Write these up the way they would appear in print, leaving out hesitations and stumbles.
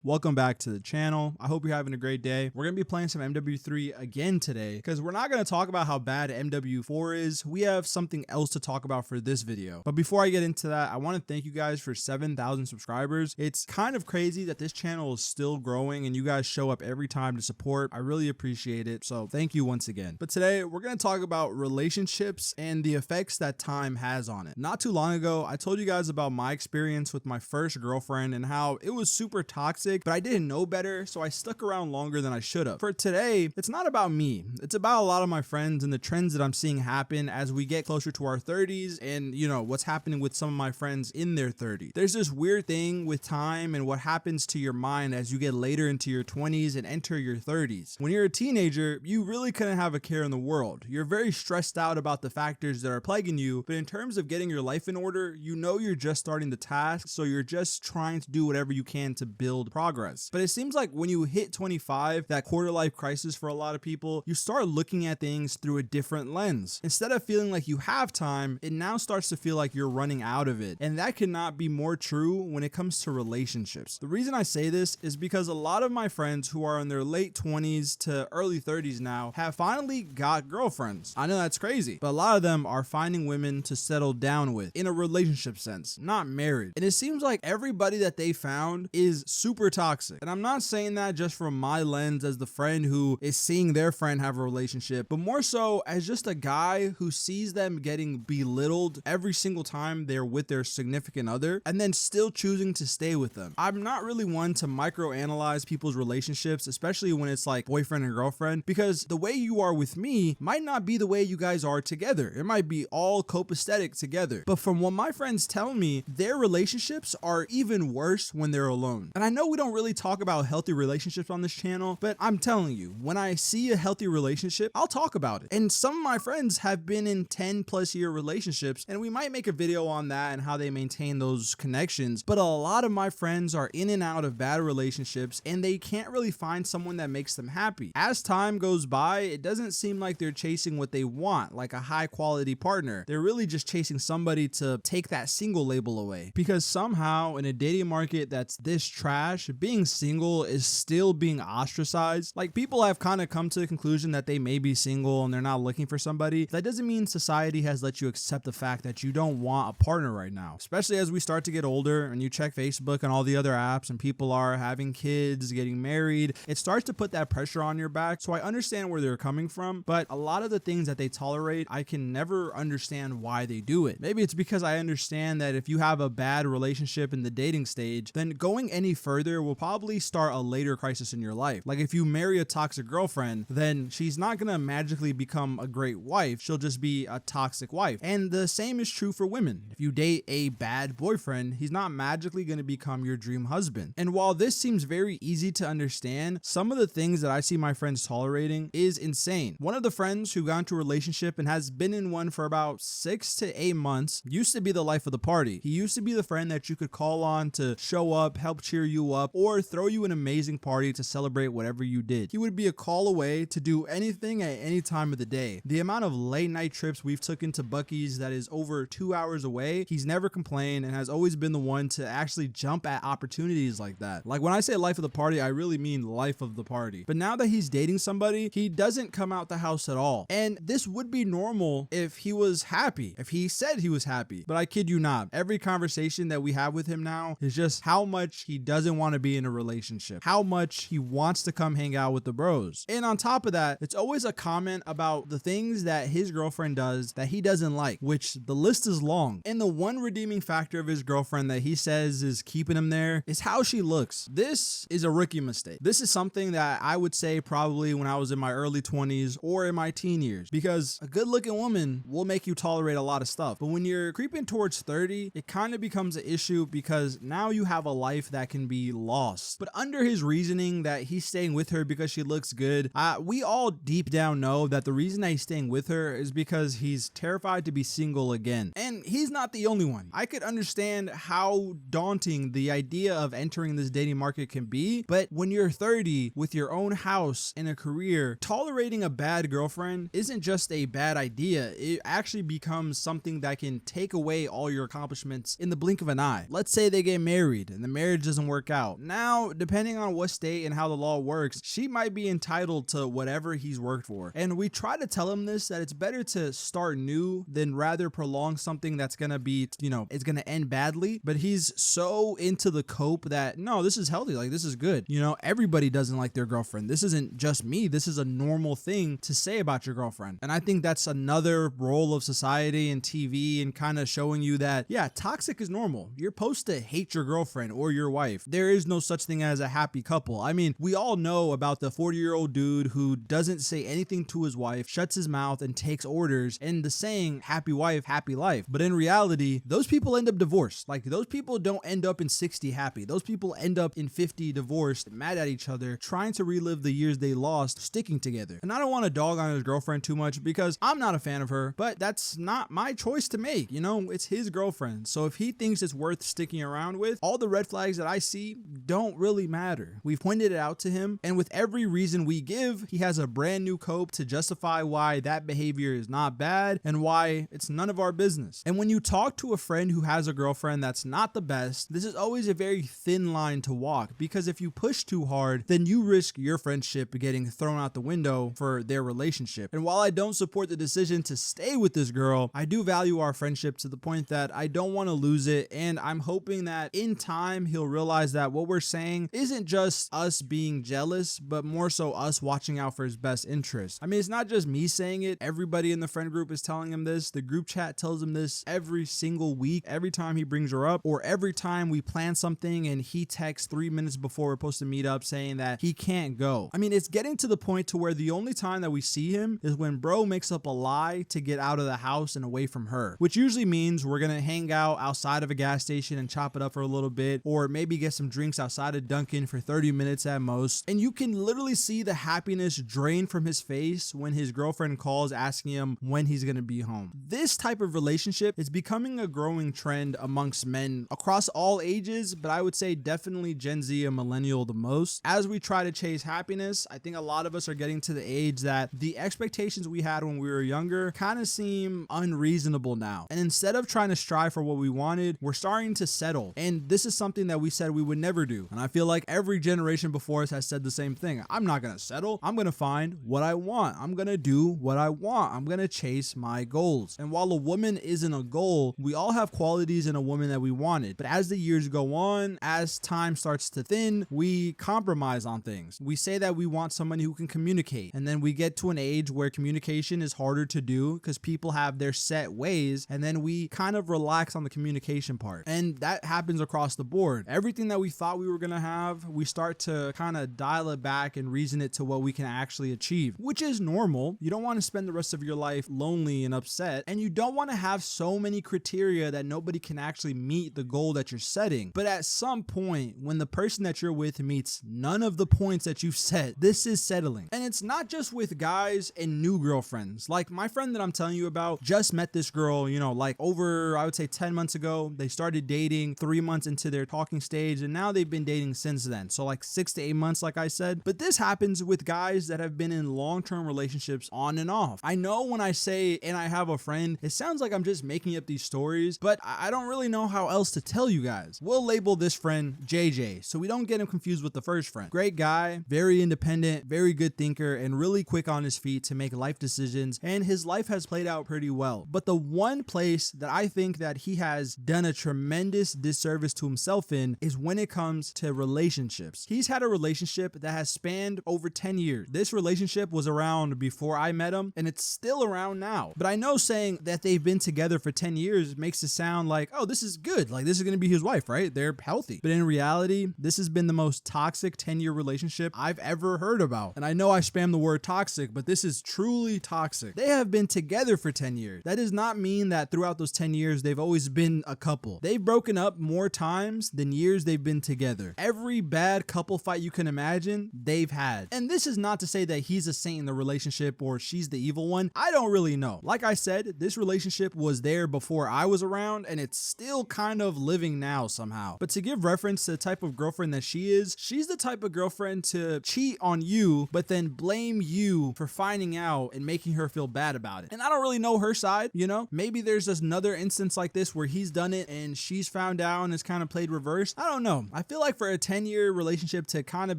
Welcome back to the channel. I hope you're having a great day. We're going to be playing some MW3 again today because we're not going to talk about how bad MW4 is. We have something else to talk about for this video. But before I get into that, I want to thank you guys for 7,000 subscribers. It's kind of crazy that this channel is still growing and you guys show up every time to support. I really appreciate it. So thank you once again. But today we're going to talk about relationships and the effects that time has on it. Not too long ago, I told you guys about my experience with my first girlfriend and how it was super toxic, but I didn't know better, so I stuck around longer than I should have. For today, it's not about me. It's about a lot of my friends and the trends that I'm seeing happen as we get closer to our 30s and, you know, what's happening with some of my friends in their 30s. There's this weird thing with time and what happens to your mind as you get later into your 20s and enter your 30s. When you're a teenager, you really couldn't have a care in the world. You're very stressed out about the factors that are plaguing you, but in terms of getting your life in order, you know you're just starting the task, so you're just trying to do whatever you can to build progress. But it seems like when you hit 25, that quarter life crisis for a lot of people, you start looking at things through a different lens. Instead of feeling like you have time, it now starts to feel like you're running out of it. And that cannot be more true when it comes to relationships. The reason I say this is because a lot of my friends who are in their late 20s to early 30s now have finally got girlfriends. I know that's crazy, but a lot of them are finding women to settle down with in a relationship sense, not married. And it seems like everybody that they found is super toxic. And I'm not saying that just from my lens as the friend who is seeing their friend have a relationship, but more so as just a guy who sees them getting belittled every single time they're with their significant other and then still choosing to stay with them. I'm not really one to microanalyze people's relationships, especially when it's like boyfriend and girlfriend, because the way you are with me might not be the way you guys are together. It might be all copacetic together. But from what my friends tell me, their relationships are even worse when they're alone. And I know we don't really talk about healthy relationships on this channel, but I'm telling you, when I see a healthy relationship, I'll talk about it. And some of my friends have been in 10+ year relationships, and we might make a video on that and how they maintain those connections. But a lot of my friends are in and out of bad relationships, and they can't really find someone that makes them happy. As time goes by, it doesn't seem like they're chasing what they want, like a high quality partner. They're really just chasing somebody to take that single label away. Because somehow in a dating market that's this trash, being single is still being ostracized. Like, people have kind of come to the conclusion that they may be single and they're not looking for somebody. That doesn't mean society has let you accept the fact that you don't want a partner right now, especially as we start to get older and you check Facebook and all the other apps and people are having kids, getting married. It starts to put that pressure on your back. So I understand where they're coming from, but a lot of the things that they tolerate, I can never understand why they do it. Maybe it's because I understand that if you have a bad relationship in the dating stage, then going any further will probably start a later crisis in your life. Like, if you marry a toxic girlfriend, then she's not gonna magically become a great wife. She'll just be a toxic wife. And the same is true for women. If you date a bad boyfriend, he's not magically gonna become your dream husband. And while this seems very easy to understand, some of the things that I see my friends tolerating is insane. One of the friends who got into a relationship and has been in one for about 6 to 8 months used to be the life of the party. He used to be the friend that you could call on to show up, help cheer you up, or throw you an amazing party to celebrate whatever you did. He would be a call away to do anything at any time of the day. The amount of late night trips we've taken to Buc-ee's that is over 2 hours away, he's never complained and has always been the one to actually jump at opportunities like that. Like, when I say life of the party, I really mean life of the party. But now that he's dating somebody, he doesn't come out the house at all. And this would be normal if he was happy, if he said he was happy. But I kid you not, every conversation that we have with him now is just how much he doesn't want to be in a relationship, how much he wants to come hang out with the bros. And on top of that, it's always a comment about the things that his girlfriend does that he doesn't like, which the list is long. And the one redeeming factor of his girlfriend that he says is keeping him there is how she looks. This is a rookie mistake. This is something that I would say probably when I was in my early 20s or in my teen years, because a good looking woman will make you tolerate a lot of stuff. But when you're creeping towards 30, it kind of becomes an issue because now you have a life that can be lost. But under his reasoning that he's staying with her because she looks good, we all deep down know that the reason that he's staying with her is because he's terrified to be single again. And he's not the only one. I could understand how daunting the idea of entering this dating market can be, but when you're 30 with your own house and a career, tolerating a bad girlfriend isn't just a bad idea. It actually becomes something that can take away all your accomplishments in the blink of an eye. Let's say they get married and the marriage doesn't work out. out. Now, depending on what state and how the law works, she might be entitled to whatever he's worked for. And we try to tell him this, that it's better to start new than rather prolong something that's gonna be, it's gonna end badly. But he's so into the cope that no, this is healthy. Like, this is good. Everybody doesn't like their girlfriend. This isn't just me. This is a normal thing to say about your girlfriend. And I think that's another role of society and TV, and kind of showing you that, yeah, toxic is normal. You're supposed to hate your girlfriend or your wife. There is no such thing as a happy couple. I mean, we all know about the 40-year-old dude who doesn't say anything to his wife, shuts his mouth, and takes orders, and the saying, happy wife, happy life. But in reality, those people end up divorced. Like, those people don't end up in 60 happy. Those people end up in 50 divorced, mad at each other, trying to relive the years they lost sticking together. And I don't want to dog on his girlfriend too much because I'm not a fan of her, but that's not my choice to make. It's his girlfriend. So if he thinks it's worth sticking around with, all the red flags that I see don't really matter. We've pointed it out to him, and with every reason we give, he has a brand new cope to justify why that behavior is not bad and why it's none of our business. And when you talk to a friend who has a girlfriend that's not the best, this is always a very thin line to walk, because if you push too hard, then you risk your friendship getting thrown out the window for their relationship. And while I don't support the decision to stay with this girl, I do value our friendship to the point that I don't want to lose it, and I'm hoping that in time he'll realize that what we're saying isn't just us being jealous, but more so us watching out for his best interest. I mean, it's not just me saying it. Everybody in the friend group is telling him this. The group chat tells him this every single week, every time he brings her up, or every time we plan something and he texts 3 minutes before we're supposed to meet up saying that he can't go. I mean, it's getting to the point to where the only time that we see him is when bro makes up a lie to get out of the house and away from her, which usually means we're gonna hang out outside of a gas station and chop it up for a little bit, or maybe get some drinks outside of Dunkin' for 30 minutes at most. And you can literally see the happiness drain from his face when his girlfriend calls asking him when he's gonna be home. This type of relationship is becoming a growing trend amongst men across all ages, but I would say definitely Gen Z and millennial the most. As we try to chase happiness, I think a lot of us are getting to the age that the expectations we had when we were younger kind of seem unreasonable now. And instead of trying to strive for what we wanted, we're starting to settle. And this is something that we said we would never do. And I feel like every generation before us has said the same thing. I'm not gonna settle. I'm gonna find what I want. I'm gonna do what I want. I'm gonna chase my goals. And while a woman isn't a goal, we all have qualities in a woman that we wanted. But as the years go on, as time starts to thin, we compromise on things. We say that we want somebody who can communicate. And then we get to an age where communication is harder to do because people have their set ways. And then we kind of relax on the communication part. And that happens across the board. Everything that we thought we were gonna have, we start to kind of dial it back and reason it to what we can actually achieve, which is normal. You don't want to spend the rest of your life lonely and upset, and you don't want to have so many criteria that nobody can actually meet the goal that you're setting. But at some point, when the person that you're with meets none of the points that you've set, this is settling. And it's not just with guys and new girlfriends. Like my friend that I'm telling you about just met this girl, like over, I would say 10 months ago. They started dating 3 months into their talking stage, and now they've been dating since then. So like 6 to 8 months, like I said. But this happens with guys that have been in long-term relationships on and off. I know when I say, and I have a friend, it sounds like I'm just making up these stories, but I don't really know how else to tell you guys. We'll label this friend JJ, so we don't get him confused with the first friend. Great guy, very independent, very good thinker, and really quick on his feet to make life decisions, and his life has played out pretty well. But the one place that I think that he has done a tremendous disservice to himself in is when it comes to relationships. He's had a relationship that has spanned over 10 years. This relationship was around before I met him, and it's still around now. But I know saying that they've been together for 10 years makes it sound like, oh, this is good. Like, this is going to be his wife, right? They're healthy. But in reality, this has been the most toxic 10-year relationship I've ever heard about. And I know I spam the word toxic, but this is truly toxic. They have been together for 10 years. That does not mean that throughout those 10 years, they've always been a couple. They've broken up more times than years they've been together. Every bad couple fight you can imagine, they've had. And this is not to say that he's a saint in the relationship or she's the evil one. I don't really know. Like I said, this relationship was there before I was around, and it's still kind of living now somehow. But to give reference to the type of girlfriend that she is, she's the type of girlfriend to cheat on you, but then blame you for finding out and making her feel bad about it. And I don't really know her side, Maybe there's just another instance like this where he's done it and she's found out and it's kind of played reverse. I don't know. I feel like for a 10-year relationship to kind of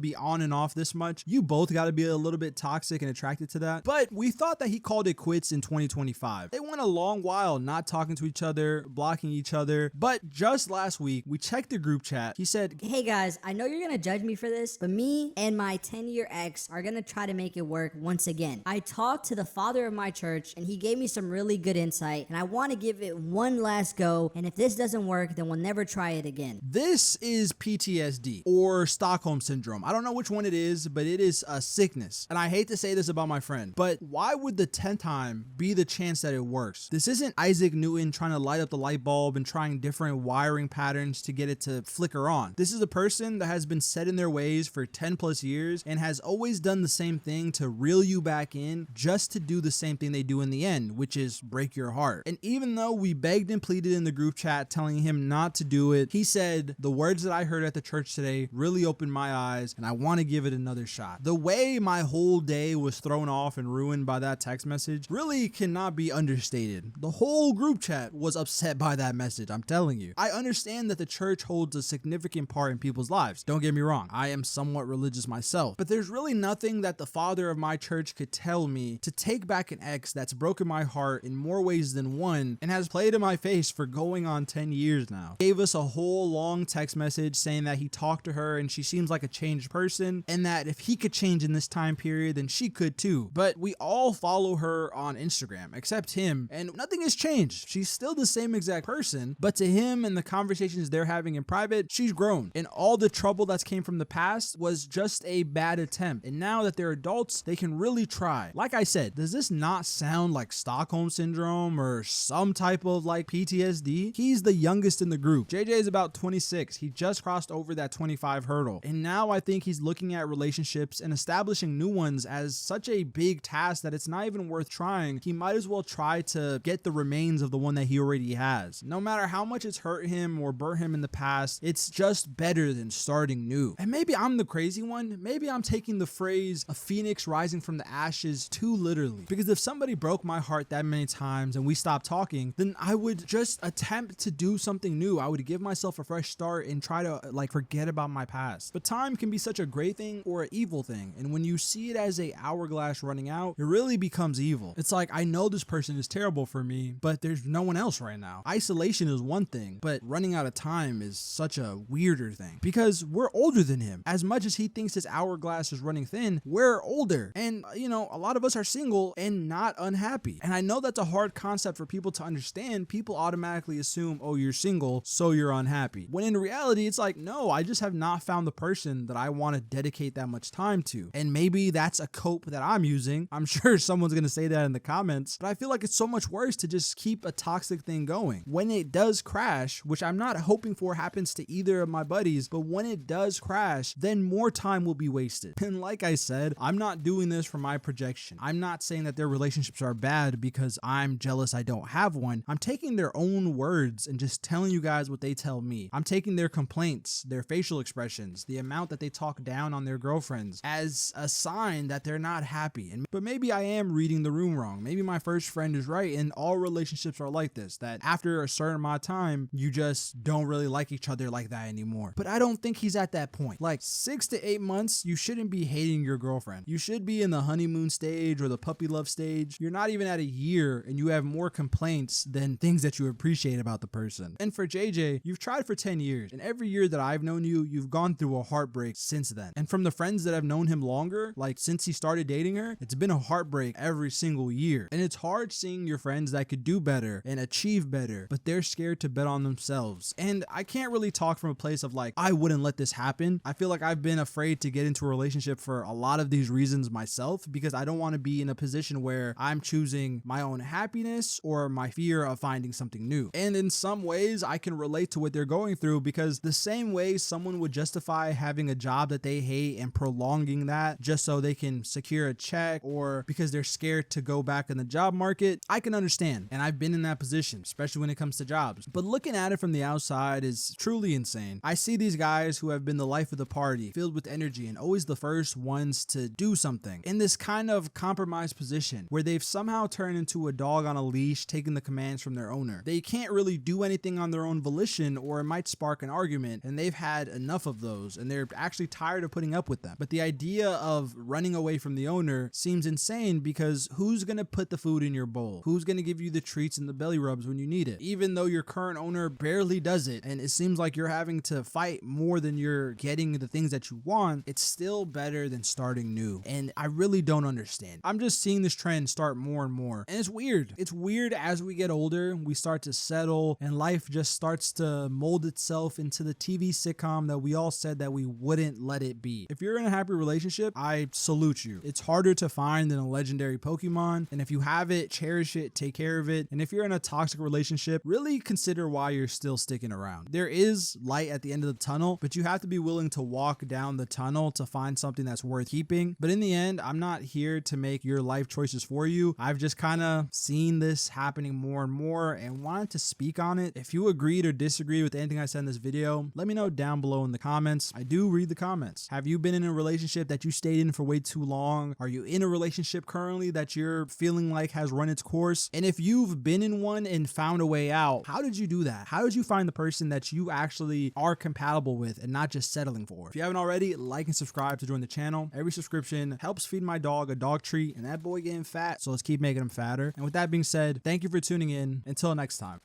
be on and off this much, you both got to be a little bit toxic and attracted to that. But we thought that he called it quits in 2025. They went a long while not talking to each other, blocking each other. But just last week, we checked the group chat. He said, "Hey guys, I know you're gonna judge me for this, but me and my 10-year ex are gonna try to make it work once again. I talked to the father of my church and he gave me some really good insight, and I want to give it one last go, and if this doesn't work, then we'll never try it again." This is PTSD or Stockholm Syndrome. I don't know which one it is, but it is a sickness. And I hate to say this about my friend, but why would the 10th time be the chance that it works? This isn't Isaac Newton trying to light up the light bulb and trying different wiring patterns to get it to flicker on. This is a person that has been set in their ways for 10 plus years and has always done the same thing to reel you back in, just to do the same thing they do in the end, which is break your heart. And even though we begged and pleaded in the group chat telling him not to do it, he said, "The words that I heard at the church today really opened my eyes and I want to give it another shot." The way my whole day was thrown off and ruined by that text message really cannot be understated. The whole group chat was upset by that message, I'm telling you. I understand that the church holds a significant part in people's lives. Don't get me wrong, I am somewhat religious myself, but there's really nothing that the father of my church could tell me to take back an ex that's broken my heart in more ways than one and has played in my face for going on 10 years now. Gave us a whole long text message saying that he talked to her and she seems like a changed person, and that if he could change in this time period, then she could too. But we all follow her on Instagram except him, and nothing has changed. She's still the same exact person, but to him and the conversations they're having in private, she's grown. And all the trouble that's came from the past was just a bad attempt. And now that they're adults, they can really try. Like I said, does this not sound like Stockholm Syndrome or some type of like PTSD? He's the youngest in the group. JJ is about 26. He just crossed over that 25 hurdle. And now I think he's looking at relationships and establishing new ones as such a big task that it's not even worth trying. He might as well try to get the remains of the one that he already has. No matter how much it's hurt him or burnt him in the past, it's just better than starting new. And maybe I'm the crazy one. Maybe I'm taking the phrase "a phoenix rising from the ashes" too literally. Because if somebody broke my heart that many times and we stopped talking, then I would just attempt to do something new. I would give myself a fresh start and try to forget about my past. But time can be such a great thing or an evil thing. And when you see it as a hourglass running out, it really becomes evil. It's like, I know this person is terrible for me, but there's no one else right now. Isolation is one thing, but running out of time is such a weirder thing because we're older than him. As much as he thinks his hourglass is running thin, we're older. And a lot of us are single and not unhappy. And I know that's a hard concept for people to understand. People automatically assume, oh, you're single, so you're unhappy. When in reality, it's like, no, I just have not found the person that I want to dedicate that much time to. And maybe that's a cope that I'm using. I'm sure someone's going to say that in the comments, but I feel like it's so much worse to just keep a toxic thing going. When it does crash, which I'm not hoping for happens to either of my buddies, but when it does crash, then more time will be wasted. And like I said, I'm not doing this for my projection. I'm not saying that their relationships are bad because I'm jealous I don't have one. I'm taking their own words and just telling you guys what they tell me. I'm taking their complaints, their facial expressions, the amount that they talk down on their girlfriends as a sign that they're not happy. But maybe I am reading the room wrong. Maybe my first friend is right and all relationships are like this, that after a certain amount of time, you just don't really like each other like that anymore. But I don't think he's at that point. Like 6 to 8 months, you shouldn't be hating your girlfriend. You should be in the honeymoon stage or the puppy love stage. You're not even at a year and you have more complaints than things that you appreciate about the person. And for JJ, you've tried for 10 years and every year that I've known you, you've gone through a heartbreak since then. And from the friends that have known him longer, like since he started dating her, it's been a heartbreak every single year. And it's hard seeing your friends that could do better and achieve better, but they're scared to bet on themselves. And I can't really talk from a place of like, I wouldn't let this happen. I feel like I've been afraid to get into a relationship for a lot of these reasons myself, because I don't want to be in a position where I'm choosing my own happiness or my fear of finding something new. And in some ways, I can relate to what they're going through, because the same way someone would justify having a job that they hate and prolonging that just so they can secure a check or because they're scared to go back in the job market, I can understand. And I've been in that position, especially when it comes to jobs. But looking at it from the outside is truly insane. I see these guys who have been the life of the party, filled with energy and always the first ones to do something, in this kind of compromised position where they've somehow turned into a dog on a leash, taking the commands from their owner. They can't really do anything on their own volition, or it might spark an argument, and they've had enough of those and they're actually tired of putting up with them. But the idea of running away from the owner seems insane, because who's gonna put the food in your bowl? Who's gonna give you the treats and the belly rubs when you need it? Even though your current owner barely does it, and it seems like you're having to fight more than you're getting the things that you want, it's still better than starting new. And I really don't understand. I'm just seeing this trend start more and more, and it's weird. It's weird. As we get older, we start to settle and life just starts to mold itself into the TV sitcom that we all said that we wouldn't let it be. If you're in a happy relationship, I salute you. It's harder to find than a legendary Pokemon, and if you have it, cherish it, take care of it. And if you're in a toxic relationship, really consider why you're still sticking around. There is light at the end of the tunnel, but you have to be willing to walk down the tunnel to find something that's worth keeping. But in the end, I'm not here to make your life choices for you. I've just kind of seen this happening more and more and wanted to speak on it. If you agreed or disagreed with anything I said in this video, let me know down below in the comments. I do read the comments. Have you been in a relationship that you stayed in for way too long? Are you in a relationship currently that you're feeling like has run its course? And if you've been in one and found a way out, how did you do that? How did you find the person that you actually are compatible with and not just settling for? If you haven't already, like and subscribe to join the channel. Every subscription helps feed my dog a dog treat, and that boy getting fat, so let's keep making him fatter. And with that being said, thank you for tuning in. Until next time.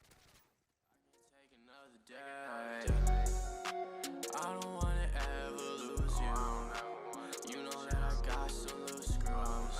I don't wanna ever lose you. You know that I got some loose screws.